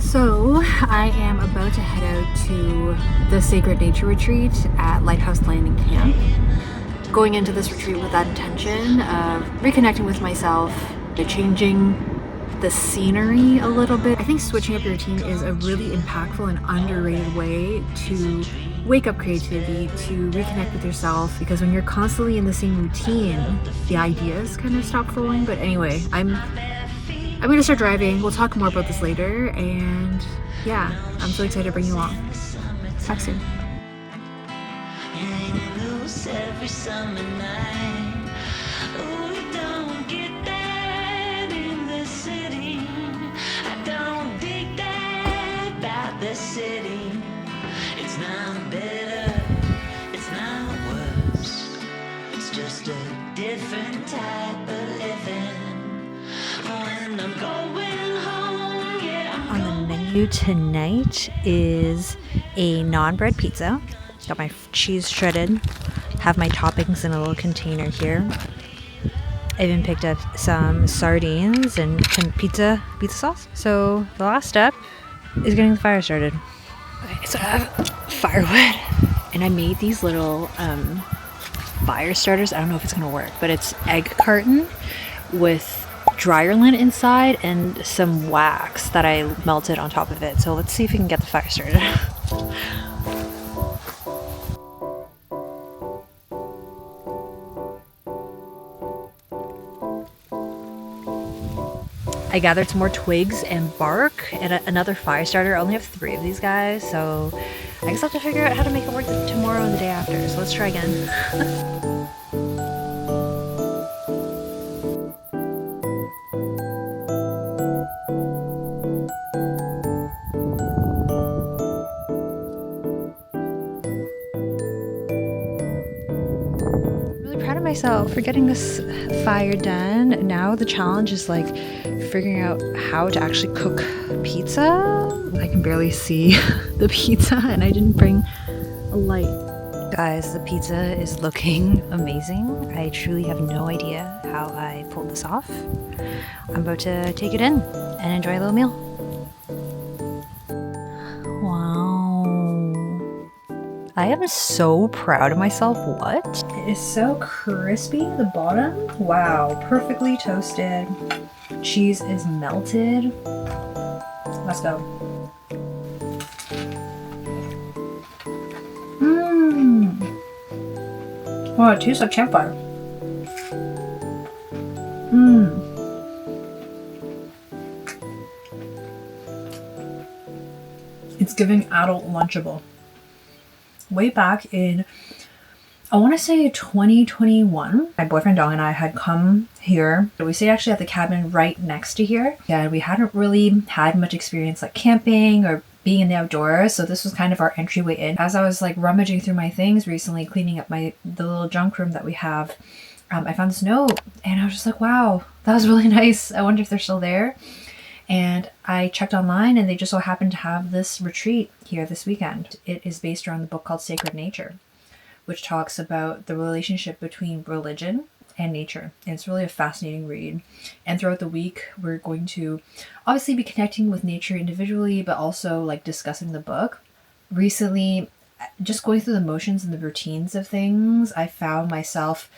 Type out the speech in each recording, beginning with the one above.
So, I am about to head out to the Sacred Nature Retreat at Lighthouse Landing Camp. Going into this retreat with that intention of reconnecting with myself, changing the scenery a little bit. I think switching up your routine is a really impactful and underrated way to wake up creativity, to reconnect with yourself, because when you're constantly in the same routine, the ideas kind of stop flowing. But anyway, I'm gonna start driving. We'll talk more about this later, and yeah, I'm so excited to bring you along. Talk soon. Every summer night. Oh, we don't get that in the city. I don't dig that about the city. It's not better, it's not worse. It's just a different type of living. When I'm going home, yeah. On the menu tonight is a non-bread pizza. Got my cheese shredded. Have my toppings in a little container here. I even picked up some sardines and pizza sauce. So the last step is getting the fire started. Okay, so I have firewood, and I made these little fire starters. I don't know if it's gonna work, but it's egg carton with dryer lint inside and some wax that I melted on top of it. So let's see if we can get the fire started. I gathered some more twigs and bark and another fire starter. I only have 3 of these guys, so I guess I'll have to figure out how to make it work tomorrow and the day after. So let's try again. Myself for getting this fire done. Now the challenge is like figuring out how to actually cook pizza. I can barely see the pizza and I didn't bring a light. Guys, the pizza is looking amazing. I truly have no idea how I pulled this off. I'm about to take it in and enjoy a little meal. I am so proud of myself. What? It is so crispy, the bottom. Wow, perfectly toasted. Cheese is melted. Let's go. Oh, it tastes like campfire. It's giving adult Lunchable. Way back in, I want to say 2021, my boyfriend Dong and I had come here. We stayed actually at the cabin right next to here. Yeah, we hadn't really had much experience like camping or being in the outdoors, so this was kind of our entryway in. As I was like rummaging through my things recently, cleaning up the little junk room that we have, I found this note and I was just like, wow, that was really nice. I wonder if they're still there. And I checked online and they just so happened to have this retreat here this weekend. It is based around the book called Sacred Nature, which talks about the relationship between religion and nature. And it's really a fascinating read. And throughout the week, we're going to obviously be connecting with nature individually, but also like discussing the book. Recently, just going through the motions and the routines of things, I found myself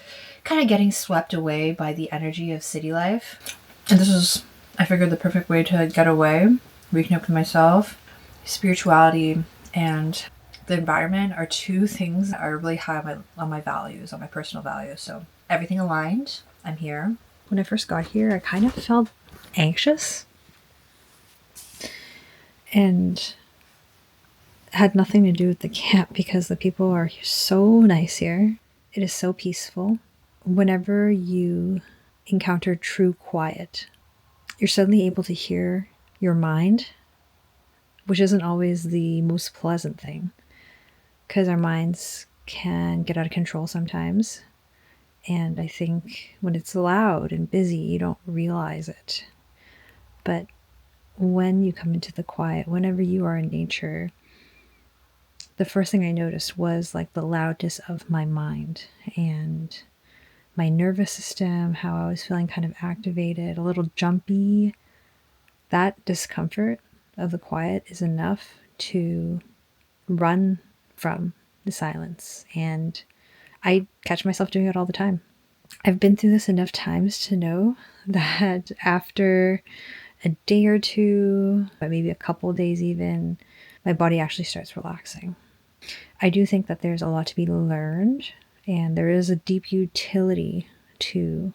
kind of getting swept away by the energy of city life. And this was, I figured, the perfect way to get away, reconnect with myself. Spirituality and the environment are 2 things that are really high on my values, on my personal values. So everything aligned. I'm here. When I first got here, I kind of felt anxious and had nothing to do with the camp because the people are so nice here. It is so peaceful. Whenever you encounter true quiet, you're suddenly able to hear your mind, which isn't always the most pleasant thing because our minds can get out of control sometimes. And I think when it's loud and busy, you don't realize it. But when you come into the quiet, whenever you are in nature, the first thing I noticed was like the loudness of my mind and my nervous system, how I was feeling kind of activated, a little jumpy. That discomfort of the quiet is enough to run from the silence. And I catch myself doing it all the time. I've been through this enough times to know that after a day or two, but maybe a couple days even, my body actually starts relaxing. I do think that there's a lot to be learned, and there is a deep utility to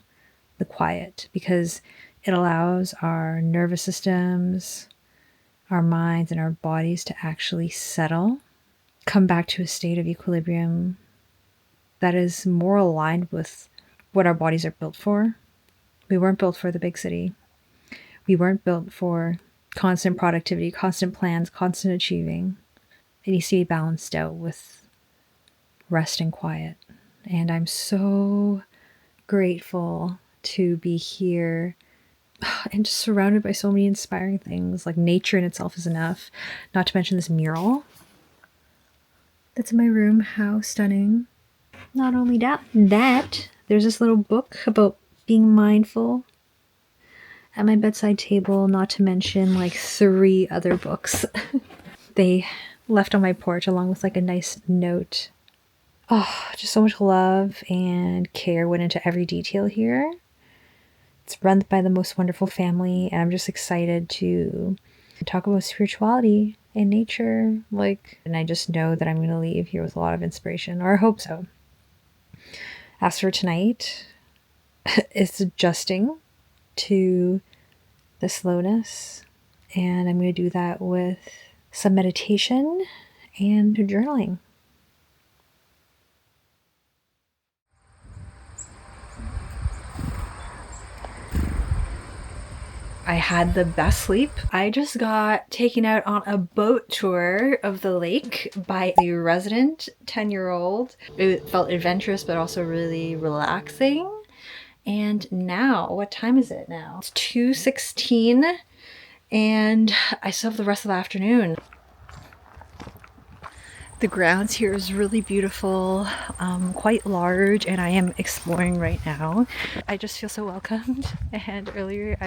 the quiet because it allows our nervous systems, our minds, and our bodies to actually settle, come back to a state of equilibrium that is more aligned with what our bodies are built for. We weren't built for the big city. We weren't built for constant productivity, constant plans, constant achieving. It needs to be balanced out with rest and quiet. And I'm so grateful to be here and just surrounded by so many inspiring things. Like nature in itself is enough. Not to mention this mural that's in my room. How stunning. Not only that, there's this little book about being mindful at my bedside table, not to mention like 3 other books they left on my porch along with like a nice note. Oh, just so much love and care went into every detail here. It's run by the most wonderful family, and I'm just excited to talk about spirituality and nature. And I just know that I'm going to leave here with a lot of inspiration, or I hope so. As for tonight, it's adjusting to the slowness, and I'm going to do that with some meditation and journaling. I had the best sleep. I just got taken out on a boat tour of the lake by a resident 10-year-old. It felt adventurous, but also really relaxing. And now, what time is it now? It's 2:16, and I still have the rest of the afternoon. The grounds here is really beautiful, quite large, and I am exploring right now. I just feel so welcomed. And earlier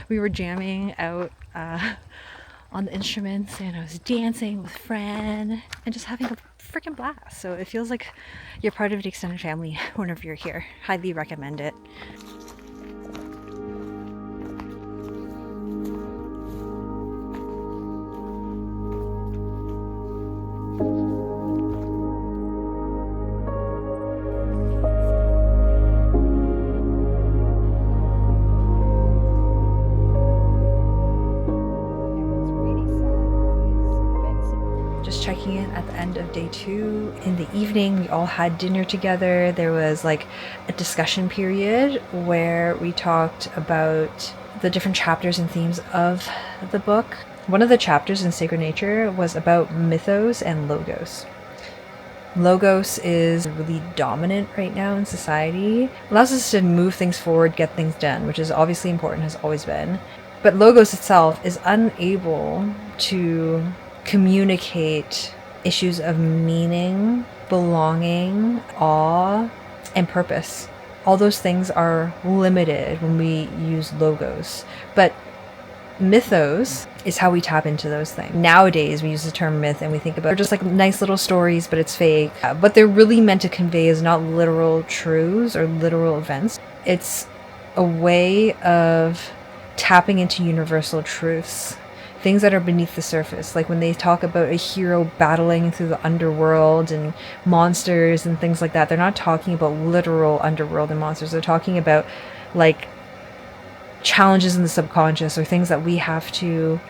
we were jamming out on the instruments, and I was dancing with Fran and just having a freaking blast. So it feels like you're part of the extended family whenever you're here. Highly recommend it. Checking in at the end of day 2 in the evening. We all had dinner together. There was like a discussion period where we talked about the different chapters and themes of the book. One of the chapters in Sacred Nature was about mythos and logos. Logos is really dominant right now in society. It allows us to move things forward, get things done, which is obviously important, has always been. But logos itself is unable to communicate issues of meaning, belonging, awe, and purpose. All those things are limited when we use logos. But mythos is how we tap into those things. Nowadays, we use the term myth and we think about just like nice little stories, but it's fake. What they're really meant to convey is not literal truths or literal events. It's a way of tapping into universal truths. Things that are beneath the surface, like when they talk about a hero battling through the underworld and monsters and things like that, they're not talking about literal underworld and monsters. They're talking about like challenges in the subconscious or things that we have to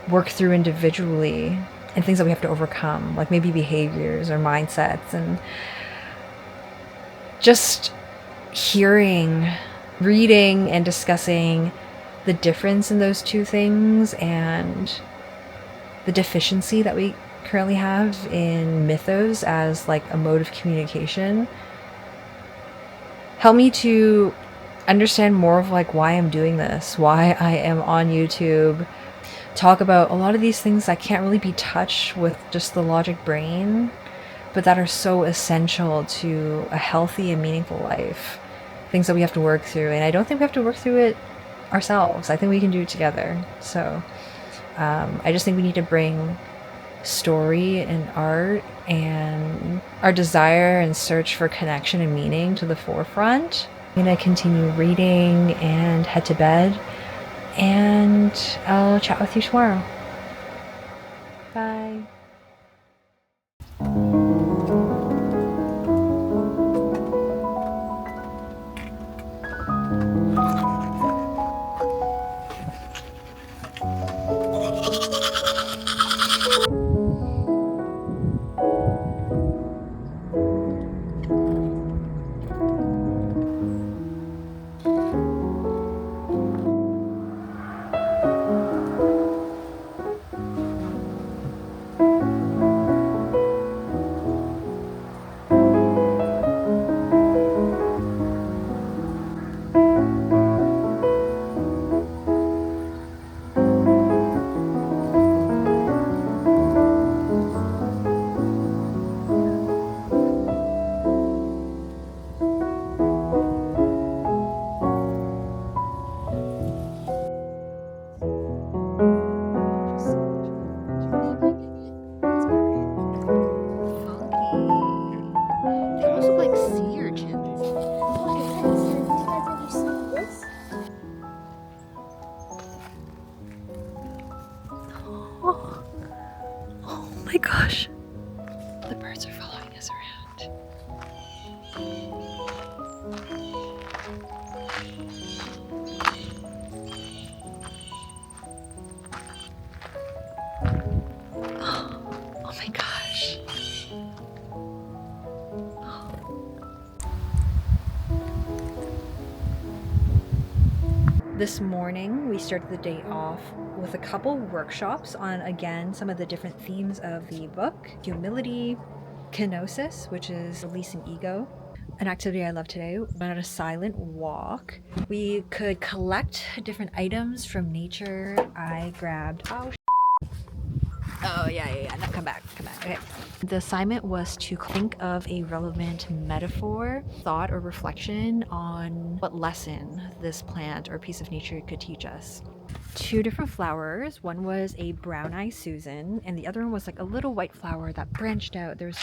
work through individually and things that we have to overcome, like maybe behaviors or mindsets. And just hearing, reading, and discussing the difference in those two things and the deficiency that we currently have in mythos as like a mode of communication help me to understand more of like why I'm doing this, why I am on YouTube, talk about a lot of these things that can't really be touched with just the logic brain, but that are so essential to a healthy and meaningful life. Things that we have to work through, and I don't think we have to work through it ourselves. I think we can do it together. So I just think we need to bring story and art and our desire and search for connection and meaning to the forefront. I'm gonna continue reading and head to bed, and I'll chat with you tomorrow. Bye. They almost look like sea urchins. Oh my gosh. The birds are following us around. Oh my gosh. This morning, we started the day off with a couple workshops on, again, some of the different themes of the book. Humility, kenosis, which is releasing ego. An activity I love today, went on a silent walk. We could collect different items from nature. I grabbed, oh yeah. No, come back. Okay. The assignment was to think of a relevant metaphor, thought, or reflection on what lesson this plant or piece of nature could teach us. Two different flowers. One was a brown-eyed Susan, and the other one was like a little white flower that branched out. There's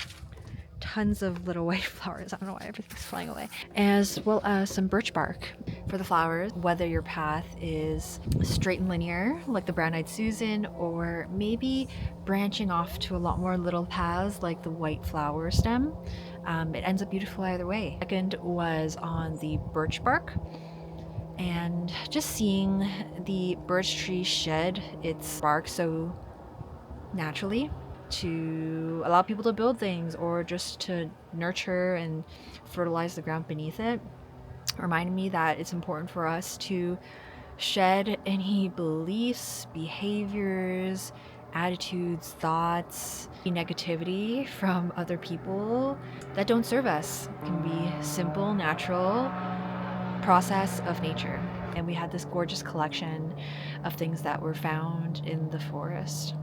tons of little white flowers. I don't know why everything's flying away. As well as some birch bark for the flowers. Whether your path is straight and linear, like the brown-eyed Susan, or maybe branching off to a lot more little paths, like the white flower stem. It ends up beautiful either way. Second was on the birch bark, and just seeing the birch tree shed its bark so naturally to allow people to build things or just to nurture and fertilize the ground beneath it reminded me that it's important for us to shed any beliefs, behaviors, attitudes, thoughts, negativity from other people that don't serve us. It can be simple, natural process of nature. And we had this gorgeous collection of things that were found in the forest.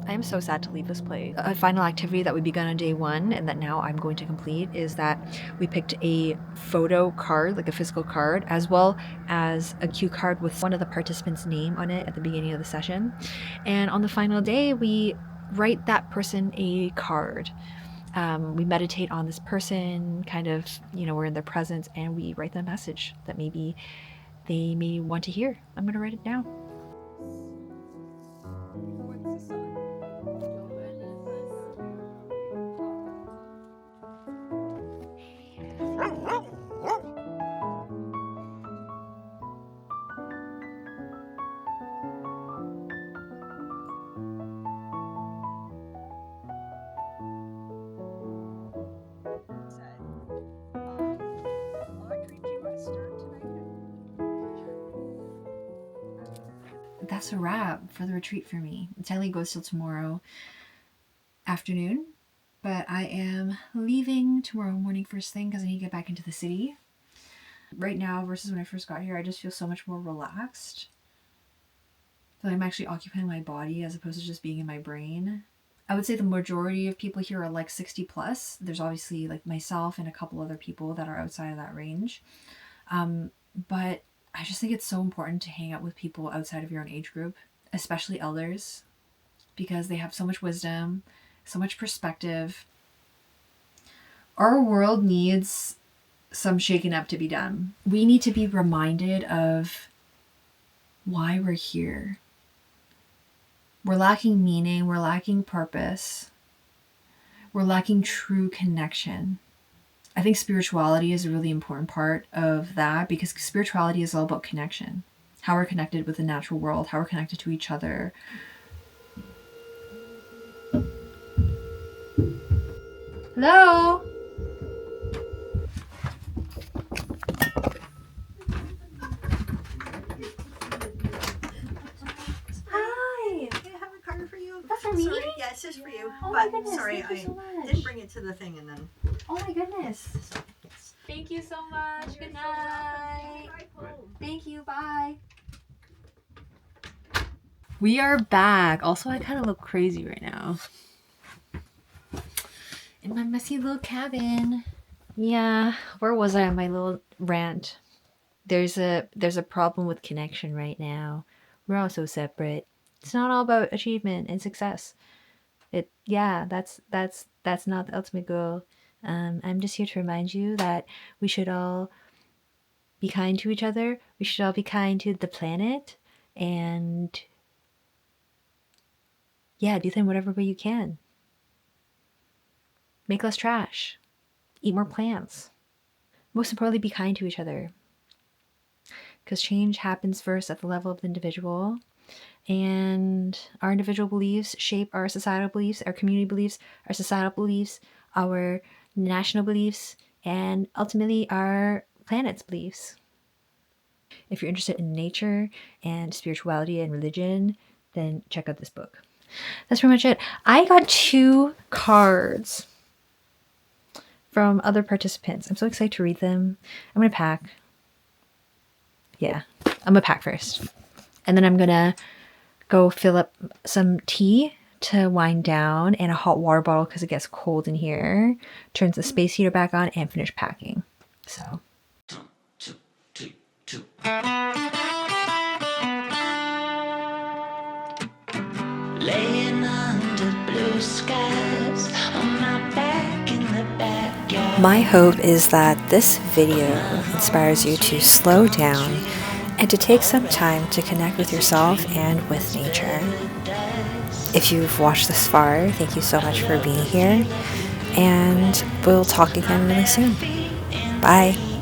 I am so sad to leave this place. A final activity that we begun on day one and that now I'm going to complete is that we picked a photo card, like a physical card, as well as a cue card with one of the participants' name on it at the beginning of the session. And on the final day, we write that person a card. We meditate on this person, kind of, we're in their presence, and we write them a message that maybe they may want to hear. I'm going to write it down. That's a wrap for the retreat for me. Telly goes till tomorrow afternoon, but I am leaving tomorrow morning first thing because I need to get back into the city. Right now versus when I first got here, I just feel so much more relaxed. I feel like I'm actually occupying my body as opposed to just being in my brain. I would say the majority of people here are like 60 plus. There's obviously like myself and a couple other people that are outside of that range. But I just think it's so important to hang out with people outside of your own age group, especially elders, because they have so much wisdom, so much perspective. Our world needs some shaking up to be done. We need to be reminded of why we're here. We're lacking meaning, we're lacking purpose, we're lacking true connection. I think spirituality is a really important part of that, because spirituality is all about connection. How we're connected with the natural world, how we're connected to each other. Hello? Hi. I have a card for you. That's for me? Sorry. Yeah, it's just for you. Oh my But goodness, sorry, thank you so I much. didn't bring it to the thing and then. Oh my goodness. Yes. Thank you so much. Good night. Thank you. Bye. We are back. Also, I kind of look crazy right now. In my messy little cabin. Yeah, where was I on my little rant? There's a problem with connection right now. We're all so separate. It's not all about achievement and success. That's not the ultimate goal. I'm just here to remind you that we should all be kind to each other. We should all be kind to the planet, and yeah, do them whatever way you can. Make less trash. Eat more plants. Most importantly, be kind to each other. Because change happens first at the level of the individual. And our individual beliefs shape our societal beliefs, our community beliefs, our societal beliefs, our national beliefs, and ultimately our planet's beliefs. If you're interested in nature and spirituality and religion, then check out this book. That's pretty much it. I got 2 cards from other participants. I'm so excited to read them. I'm going to pack. Yeah, I'm going to pack first. And then I'm going to go fill up some tea to wind down and a hot water bottle because it gets cold in here. Turns the space heater back on and finish packing. So. Laying under blue skies on my back in the backyard. My hope is that this video inspires you to slow down and to take some time to connect with yourself and with nature. If you've watched this far, thank you so much for being here, and we'll talk again really soon. Bye.